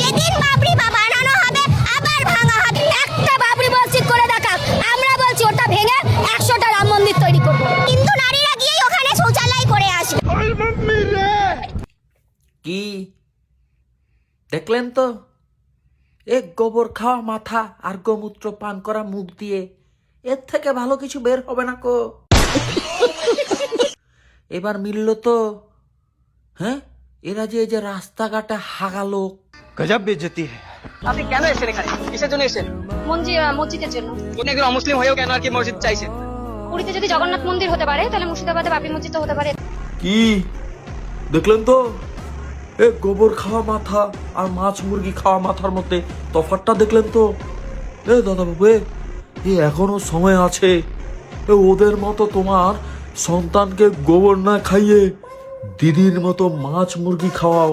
যেদিন বাবরি বানানো হবে আবার ভাঙা হবে। একটা বাবরি মসজিদ করে দেখাক, আমরা বলছি ওটা ভেঙে 100টা রাম মন্দির তৈরি করব। কিন্তু নারীরা গিয়ে ওখানে শৌচালয় করে আসবে। কি দেখলেন তো, এক গোবর খাওয়া মাথা আর গোমূত্র পান করা মুখ দিয়ে এর থেকে ভালো কিছু বের হবে না কো। এবার মিলল তো, হ্যাঁ, এরা যে এই যে রাস্তাঘাটে হাগালো। गजब बेइज्जती है। আপনি কেন এসেছেন এখানে? কিসের জন্য এসেছেন? মসজিদের জন্য। আপনি একজন অমুসলিম হয়েও কেন আর কি মসজিদ চাইছেন? পুরীতে যদি জগন্নাথ মন্দির হতে পারে তাহলে মুর্শিদাবাদে বাবরি মসজিদ হতে পারে। কি দেখলেন তো, এ গোবর খাওয়া মাথা আর মাছ মুরগি খাওয়া মাথার মধ্যে তফাৎটা দেখলেন তো। এ দাদা বাবু, এ এখনো সময় আছে। এ ওদের মতো তোমার সন্তানকে গোবর না খাইয়ে দিদির মতো মাছ মুরগি খাওয়াও।